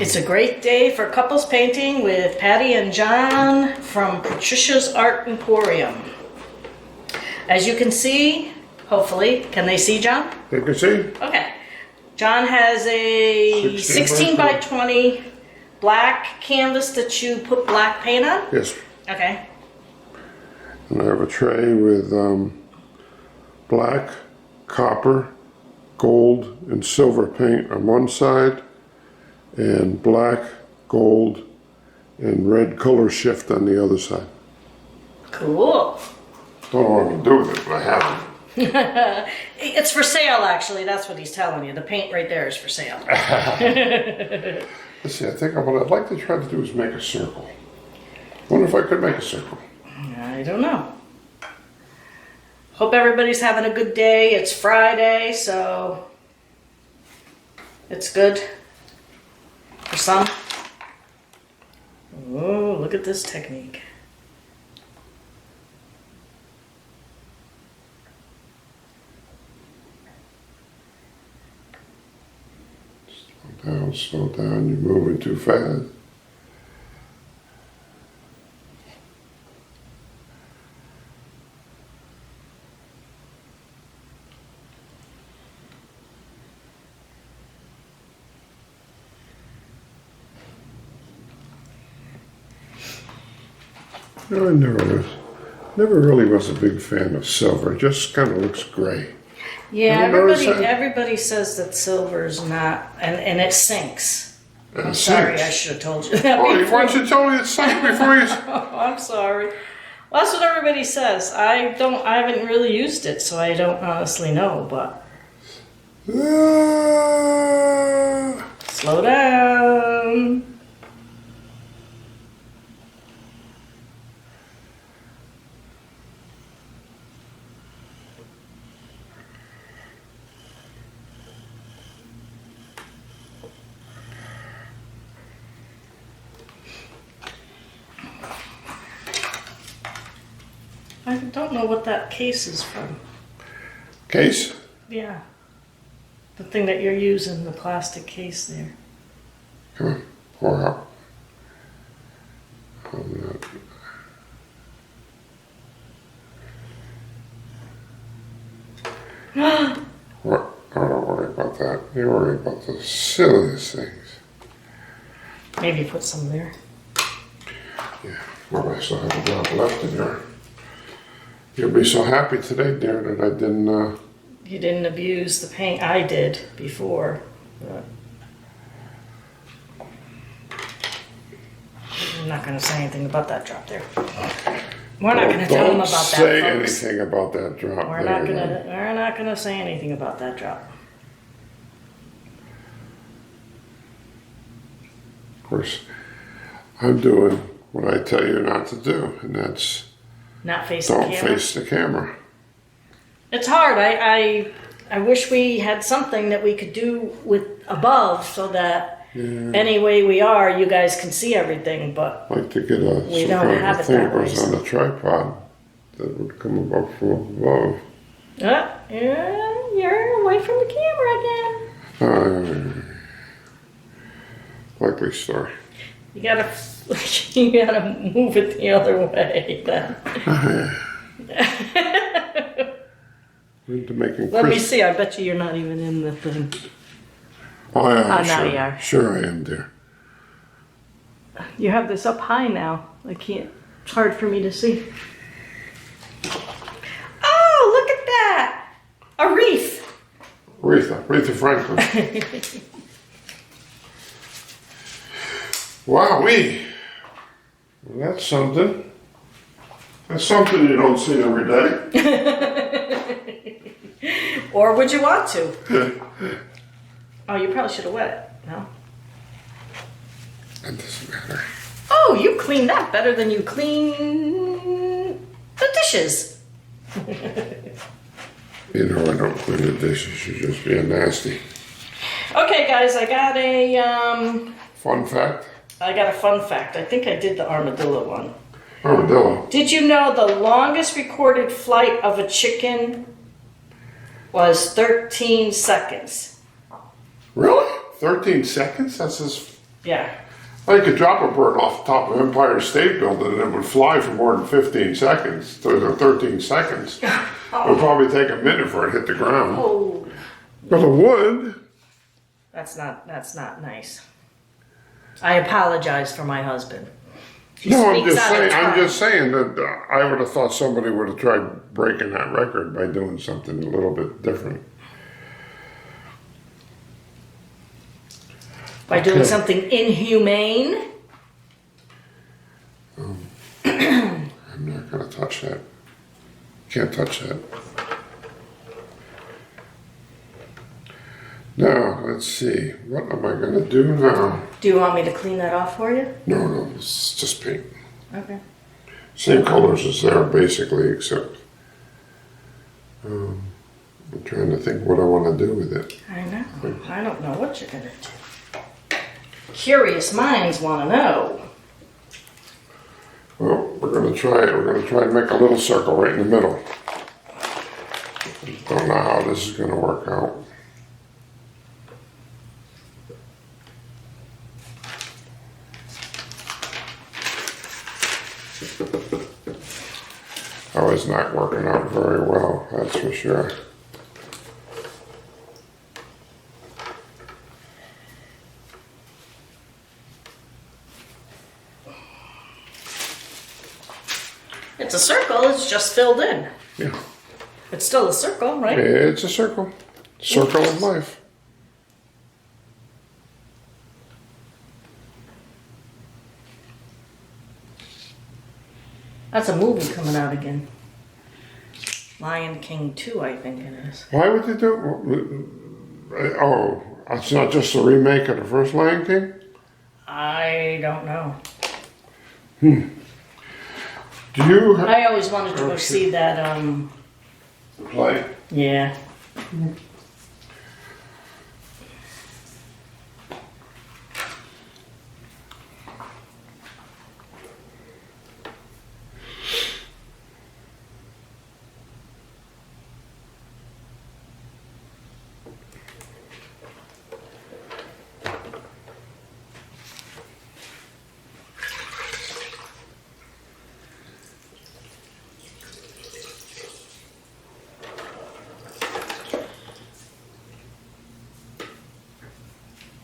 It's a great day for couples painting with Patty and John from Patricia's Art Emporium. As you can see, hopefully, can they see, John? They can see. Okay. John has a 16 by 20 black canvas that you put black paint on? Yes. Okay. And I have a tray with black, copper, gold, and silver paint on one side, and black, gold, and red color shift on the other side. Cool. Don't know what I'm gonna do with it, but I have it. It's for sale, actually. That's what he's telling you. The paint right there is for sale. Let's see, I think what I'd like to try to do is make a circle. Wonder if I could make a circle. I don't know. Hope everybody's having a good day. It's Friday, so it's good for some. Oh, look at this technique. Slow down, you're moving too fast. No, I never really was a big fan of silver. It just kind of looks gray. Yeah, everybody says that silver's not, and it sinks. I'm sorry, I should have told you that before. Why don't you tell me it sank before you... Oh, I'm sorry. Well, that's what everybody says. I haven't really used it, so I don't honestly know, but... Slow down. I don't know what that case is from. Case? Yeah. The thing that you're using, the plastic case there. Come on, pour out. I'm not. What? Oh, don't worry about that. You worry about the silliest things. Maybe put some there. Yeah, well, I still have a drop left in there. You'll be so happy today, dear, that I didn't... You didn't abuse the paint. I did before. But I'm not going to say anything about that drop there. We're not going to tell them about that, Don't say folks. anything about that drop. We're not going to say anything about that drop. Of course, I'm doing what I tell you not to do, and that's... Not face the camera. Don't face the camera. It's hard. I wish we had something that we could do with above so that any way we are, you guys can see everything, but I'd like to get we don't have it thing that that way. goes on the tripod that would come above from above. Yeah, you're away from the camera again. Likely story. You gotta move it the other way then. We're into making Let me see, I bet you're not even in the thing. Oh, yeah, now you are. Sure I am, dear. You have this up high now. It's hard for me to see. Oh, look at that! A wreath. Aretha Franklin. Wowee. Well, that's something. That's something you don't see every day. Or would you want to? Oh, you probably should have wet it. No? It doesn't matter. Oh, you cleaned that better than you clean the dishes. You know I don't clean the dishes. You're just being nasty. Okay, guys, I got a Fun fact. I got a fun fact. I think I did the armadillo one. Armadillo. Did you know the longest recorded flight of a chicken was 13 seconds? Really? 13 seconds? That's just... Yeah. I could drop a bird off the top of Empire State Building and it would fly for more than 15 seconds. 13 seconds. It would probably take a minute for it to hit the ground. Oh. But it would. That's not nice. I apologize for my husband. He No, I'm speaks just out of saying. I'm turn. just saying that I would have thought somebody would have tried breaking that record by doing something a little bit different. By doing something inhumane. I'm not going to touch that. Can't touch that. Now, let's see. What am I going to do now? Do you want me to clean that off for you? No, it's just paint. Okay. Same colors as there, basically, except I'm trying to think what I want to do with it. I know. I don't know what you're gonna do. Curious minds want to know. Well, we're going to try it. We're going to try and make a little circle right in the middle. Don't know how this is going to work out. Oh, it's not working out very well, that's for sure. It's a circle. It's just filled in. Yeah, It's still a circle, right? it's a circle. Circle of life. That's a movie coming out again. Lion King 2, I think it is. Why would you do? Oh, it's not just a remake of the first Lion King? I don't know. Do you I always wanted to go see that, play? yeah.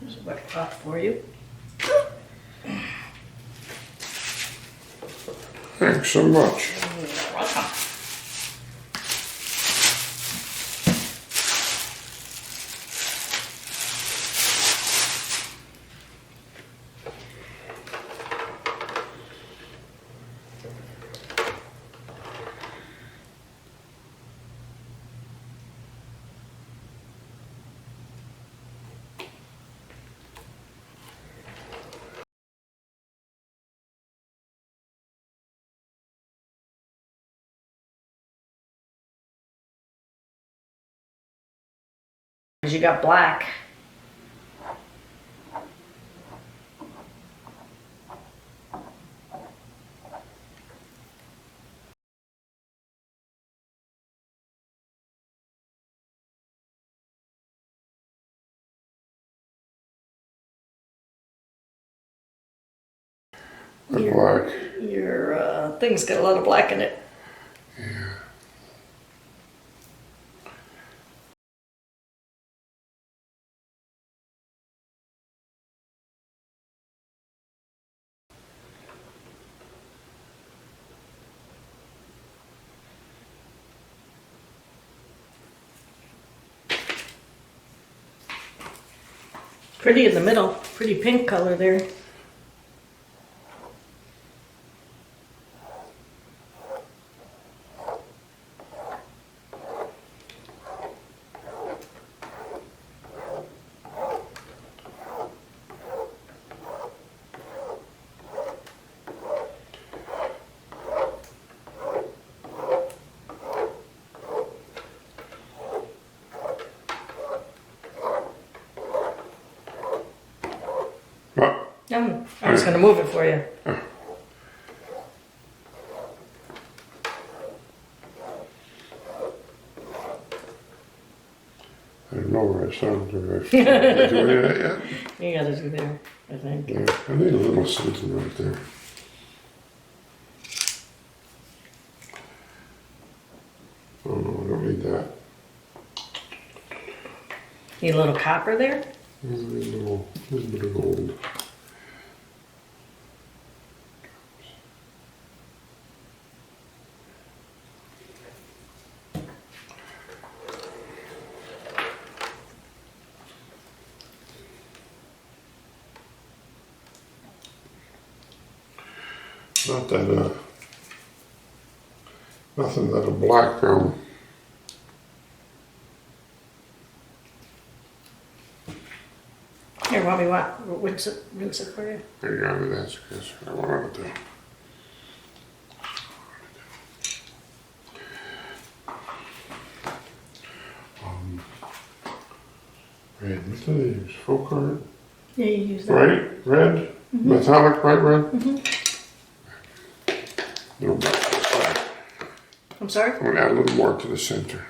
There's a wet cloth for you. Thanks so much. You're welcome. You got black. Black. Your thing's got a lot of black in it. Yeah. Pretty in the middle. Pretty pink color there. I was going to move it for you. I don't know where it's Did you do that yet? You gotta do there, I think. Yeah, I need a little something right there. Oh no, I don't need that. Need a little copper there? I need a little bit of gold. Not that, nothing that a black Here, Mommy, rinse it for you. there you go, that's what I wanted to do. Red, what do they use? Folk art? Yeah, you use that. Bright red? Metallic bright red? Little bit. I'm sorry? I'm going to add a little more to the center.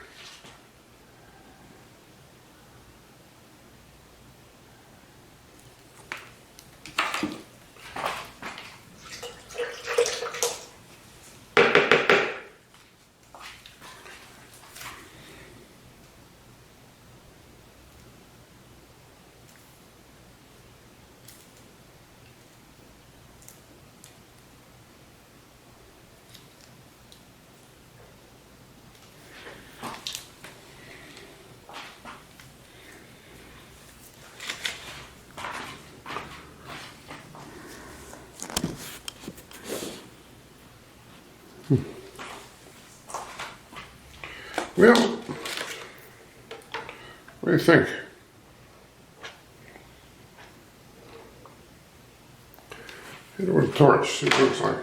Well, what do you think? Hit it with a torch, see what it looks like.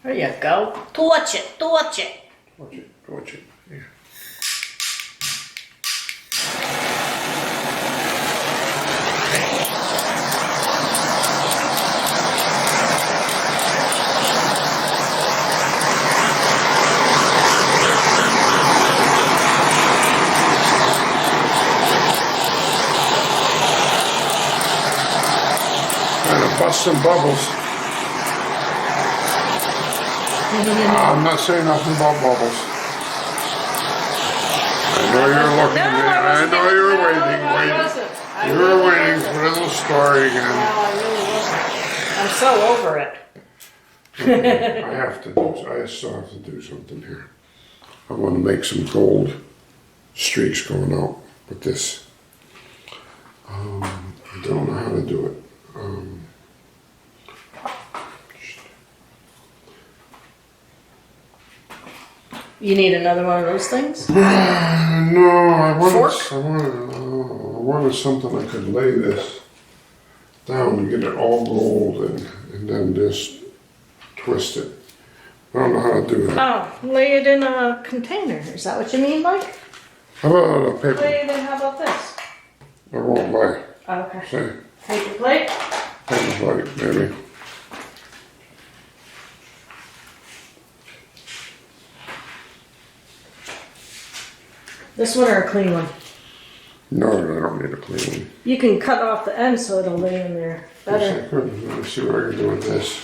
There you go. Torch it, torch it. Torch it, yeah. Bust some bubbles. I'm not saying nothing about bubbles. I know you're looking at me. I know you're waiting. You were waiting for the little story again. No, I really wasn't. I'm so over it. Okay, I still have to do something here. I want to make some gold streaks going out with this. I don't know how to do it. You need another one of those things? No, I Fork? wanted something I could lay this down and get it all gold and then just twist it. I don't know how to do that. Oh, lay it in a container. Is that what you mean, Mike? How about a paper? Lay it in, how about this? I won't lay. Okay. Say, Paper plate? paper plate, maybe. This one or a clean one? No, I don't need a clean one. You can cut off the end so it'll lay in there better. Yes, I could. Let me see what I can do with this.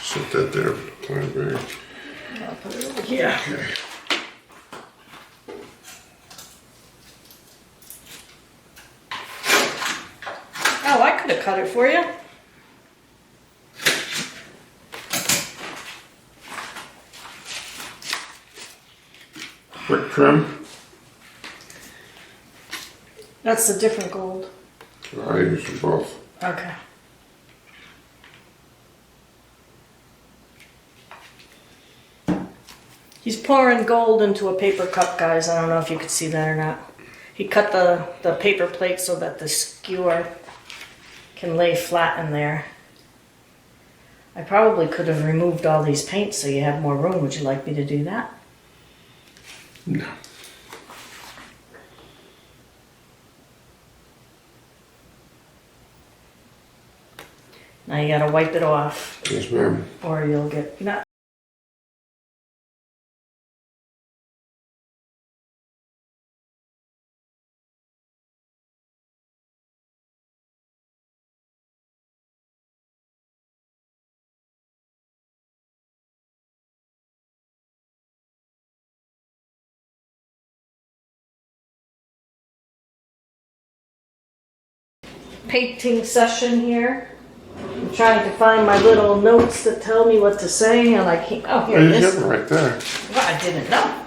Set that there for the time being. I'll put it over here. Okay. Oh, I could have cut it for you. Quick trim. That's the different gold. I use them both. Okay. He's pouring gold into a paper cup, guys. I don't know if you could see that or not. He cut the paper plate so that the skewer can lay flat in there. I probably could have removed all these paints so you have more room. Would you like me to do that? No. Now you gotta wipe it off Yes, ma'am. or you'll get, not painting session here. I'm trying to find my little notes that tell me what to say, and I can't. Oh, here it You is. get it right there. Well, I didn't know.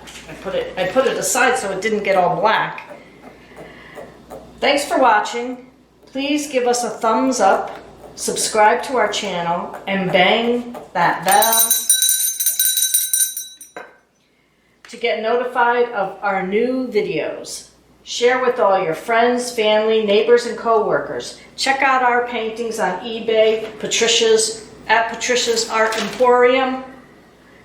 I put it aside so it didn't get all black. Thanks for watching. Please give us a thumbs up, subscribe to our channel, and bang that bell to get notified of our new videos. Share with all your friends, family, neighbors, and co-workers. Check out our paintings on eBay, at Patricia's Art Emporium.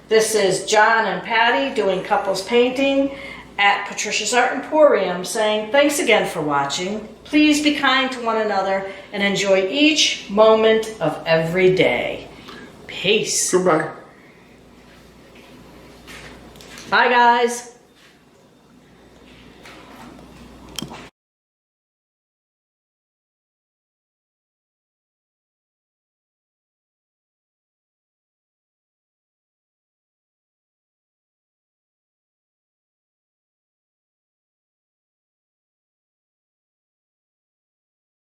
This is John and Patty doing couples painting at Patricia's Art Emporium, saying thanks again for watching. Please be kind to one another and enjoy each moment of every day. Peace. Goodbye. Bye, guys.